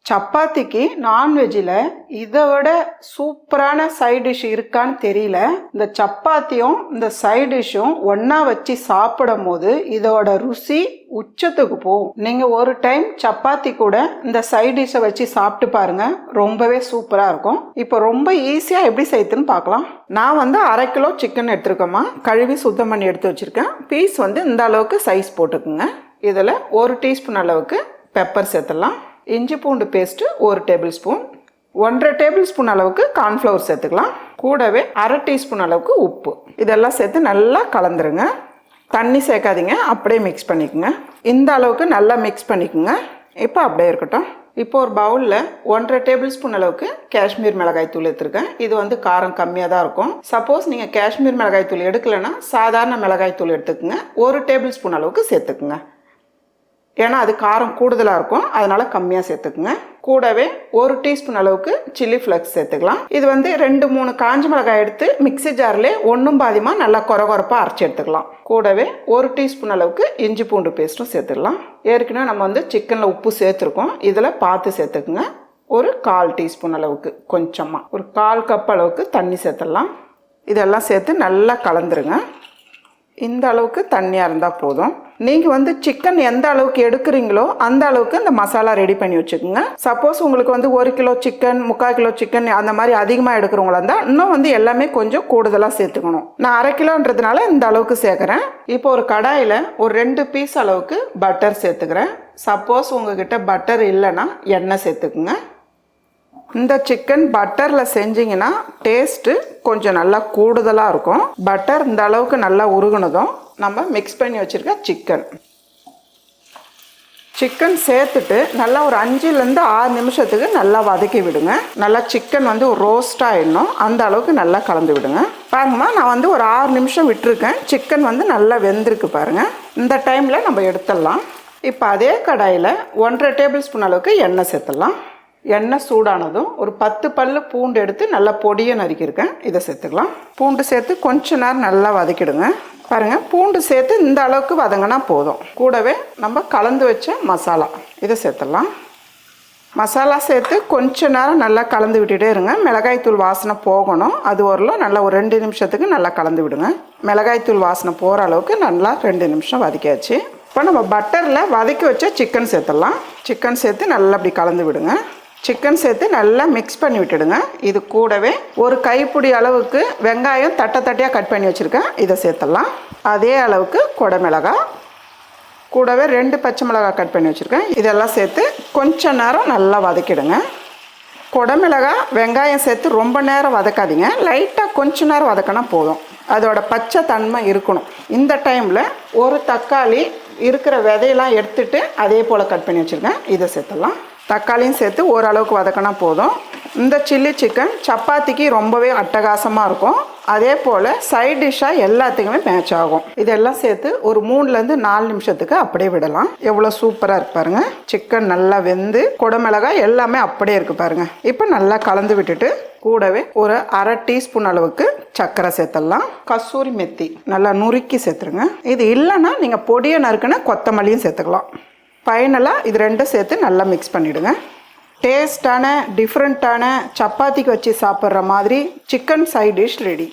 சப்பாத்திக்கு நான்வெஜ்ஜில் இதை விட சூப்பரான சைட் டிஷ் இருக்கான்னு தெரியல. இந்த சப்பாத்தியும் இந்த சைட் டிஷ்ஷும் ஒன்றா வச்சு சாப்பிடும் போது இதோட ருசி உச்சத்துக்கு போகும். நீங்கள் ஒரு டைம் சப்பாத்தி கூட இந்த சைட் டிஷ்ஷை வச்சு சாப்பிட்டு பாருங்கள், ரொம்பவே சூப்பராக இருக்கும். இப்போ ரொம்ப ஈஸியாக எப்படி செய்யுதுன்னு பார்க்கலாம். நான் 1/2 கிலோ சிக்கன் எடுத்துருக்கேம்மா. கழுவி சுத்தம் பண்ணி எடுத்து வச்சுருக்கேன். பீஸ் இந்த அளவுக்கு சைஸ் போட்டுக்குங்க. இதில் 1 டீஸ்பூன் அளவுக்கு பெப்பர் சேர்த்துடலாம். இஞ்சி பூண்டு paste 1 table spoon, 1.5 table spoon அளவுக்கு கார்ன்ஃப்ளவர் சேர்த்துக்கலாம். கூடவே 1/2 டீஸ்பூன் அளவுக்கு உப்பு. இதெல்லாம் சேர்த்து நல்லா கலந்துருங்க. தண்ணி சேர்க்காதீங்க, அப்படியே மிக்ஸ் பண்ணிக்கோங்க. இந்த அளவுக்கு நல்லா மிக்ஸ் பண்ணிக்கோங்க. இப்போ அப்படியே இருக்கட்டும். இப்போ ஒரு பவுலில் 1.5 டேபிள் ஸ்பூன் அளவுக்கு காஷ்மீர் மிளகாய் தூள் எடுத்துருக்கேன். இது காரம் கம்மியாக தான் இருக்கும். சப்போஸ் நீங்கள் காஷ்மீர் மிளகாய் தூள் எடுக்கலைன்னா சாதாரண மிளகாய் தூள் எடுத்துக்கோங்க. 1 டேபிள் ஸ்பூன் அளவுக்கு சேர்த்துக்குங்க. ஏன்னா அது காரம் கூடுதலாக இருக்கும், அதனால் கம்மியாக சேர்த்துக்குங்க. கூடவே 1 டீஸ்பூன் அளவுக்கு சில்லி ஃப்ளக்ஸ் சேர்த்துக்கலாம். இது 2-3 காஞ்ச மிளகாய் எடுத்து மிக்ஸி ஜாரில் ஒன்றும் பாதியமாக நல்லா கொரகொரப்பாக அரைச்சி எடுத்துக்கலாம். கூடவே 1 டீஸ்பூன் அளவுக்கு இஞ்சி பூண்டு பேஸ்ட்டும் சேர்த்துக்கலாம். ஏற்கனவே நம்ம சிக்கனில் உப்பு சேர்த்துருக்கோம், இதில் பார்த்து சேர்த்துக்குங்க. ஒரு 1/4 டீஸ்பூன் அளவுக்கு கொஞ்சமாக ஒரு 1/4 கப் அளவுக்கு தண்ணி சேர்த்துடலாம். இதெல்லாம் சேர்த்து நல்லா கலந்துருங்க. இந்த அளவுக்கு தண்ணியாக இருந்தால் போதும். நீங்கள் சிக்கன் எந்த அளவுக்கு எடுக்கிறீங்களோ அந்த அளவுக்கு இந்த மசாலா ரெடி பண்ணி வச்சுக்கோங்க. சப்போஸ் உங்களுக்கு 1 கிலோ சிக்கன், 3/4 கிலோ சிக்கன் அந்த மாதிரி அதிகமாக எடுக்கிறவங்களா இருந்தால் இன்னும் எல்லாமே கொஞ்சம் கூடுதலாக சேர்த்துக்கணும். நான் 1/2 கிலோன்றதுனால இந்த அளவுக்கு சேர்க்குறேன். இப்போ ஒரு கடாயில் ஒரு 2 பீஸ் அளவுக்கு பட்டர் சேர்த்துக்கிறேன். சப்போஸ் உங்ககிட்ட பட்டர் இல்லைன்னா எண்ணெய் சேர்த்துக்குங்க. இந்த சிக்கன் பட்டரில் செஞ்சிங்கன்னா டேஸ்ட்டு கொஞ்சம் நல்லா கூடுதலாக இருக்கும். பட்டர் இந்த அளவுக்கு நல்லா உருகுனதும் நம்ம மிக்ஸ் பண்ணி வச்சுருக்க சிக்கன் சேர்த்துட்டு நல்லா ஒரு 5-6 நிமிஷத்துக்கு நல்லா வதக்கி விடுங்க. நல்லா சிக்கன் ஒரு ரோஸ்ட் ஆகிடணும், அந்த அளவுக்கு நல்லா கலந்து விடுங்க. பாருங்கம்மா, நான் ஒரு 6 நிமிஷம் விட்டுருக்கேன். சிக்கன் நல்லா வெந்திருக்கு பாருங்கள். இந்த டைமில் நம்ம எடுத்துடலாம். இப்போ அதே கடாயில் 1.5 டேபிள் ஸ்பூன் அளவுக்கு எண்ணெய் சேர்த்துடலாம். எண்ணெய் சூடானதும் ஒரு 10 பல்லு பூண்டு எடுத்து நல்லா பொடியை நறுக்கியிருக்கேன், இதை சேர்த்துக்கலாம். பூண்டு சேர்த்து கொஞ்ச நேரம் நல்லா வதக்கிடுங்க. பாருங்கள், பூண்டு சேர்த்து இந்த அளவுக்கு வதங்கினா போதும். கூடவே நம்ம கலந்து வச்ச மசாலா இதை சேர்த்துடலாம். மசாலா சேர்த்து கொஞ்ச நேரம் நல்லா கலந்து விட்டுட்டே இருங்க. மிளகாய்த்தூள் வாசனை போகணும். அது நல்லா ஒரு 2 நிமிஷத்துக்கு நல்லா கலந்து விடுங்க. மிளகாய்த்தூள் வாசனை போகிற அளவுக்கு நல்லா 2 நிமிஷம் வதக்கியாச்சு. இப்போ நம்ம பட்டரில் வதக்கி வச்ச சிக்கன் சேர்த்துடலாம். சிக்கன் சேர்த்து நல்லா அப்படி கலந்து விடுங்க. சிக்கன் சேர்த்து நல்லா மிக்ஸ் பண்ணி விட்டுடுங்க. இது கூடவே ஒரு கைப்பிடி அளவுக்கு வெங்காயம் தட்டையாக கட் பண்ணி வச்சுருக்கேன், இதை சேர்த்துடலாம். அதே அளவுக்கு குடமிளகாய், கூடவே 2 பச்சை மிளகாய் கட் பண்ணி வச்சுருக்கேன், இதெல்லாம் சேர்த்து கொஞ்ச நேரம் நல்லா வதக்கிடுங்க. குடமிளகாய் வெங்காயம் சேர்த்து ரொம்ப நேரம் வதக்காதீங்க, லைட்டாக கொஞ்ச நேரம் வதக்கினா போதும். அதோட பச்சை தன்மை இருக்கணும். இந்த டைமில் ஒரு தக்காளி இருக்கிற விதையெல்லாம் எடுத்துட்டு அதே போல் கட் பண்ணி வச்சுருக்கேன், இதை சேர்த்துடலாம். தக்காளியும் சேர்த்து ஓரளவுக்கு வதக்கினா போதும். இந்த சில்லி சிக்கன் சப்பாத்திக்கு ரொம்பவே அட்டகாசமாக இருக்கும். அதே போல் சைட் டிஷ்ஷாக எல்லாத்துக்குமே மேட்ச் ஆகும். இதெல்லாம் சேர்த்து ஒரு 3-4 நிமிஷத்துக்கு அப்படியே விடலாம். எவ்வளோ சூப்பராக இருக்கு பாருங்க. சிக்கன் நல்லா வெந்து குடமிளகாய் எல்லாமே அப்படியே இருக்குது பாருங்கள். இப்போ நல்லா கலந்து விட்டுட்டு கூடவே ஒரு 1/2 டீஸ்பூன் அளவுக்கு சர்க்கரை சேர்த்துடலாம். கசூரி மெத்தி நல்லா நுறுக்கி சேர்த்துருங்க. இது இல்லைன்னா நீங்கள் பொடியை நறுக்குன்னு கொத்தமல்லியும் சேர்த்துக்கலாம். ஃபைனலாக இது 2 சேர்த்து நல்லா மிக்ஸ் பண்ணிவிடுங்க. டேஸ்டான டிஃப்ரெண்ட்டான சப்பாத்திக்கு வச்சு சாப்பிட்ற மாதிரி சிக்கன் சைட் டிஷ் ரெடி.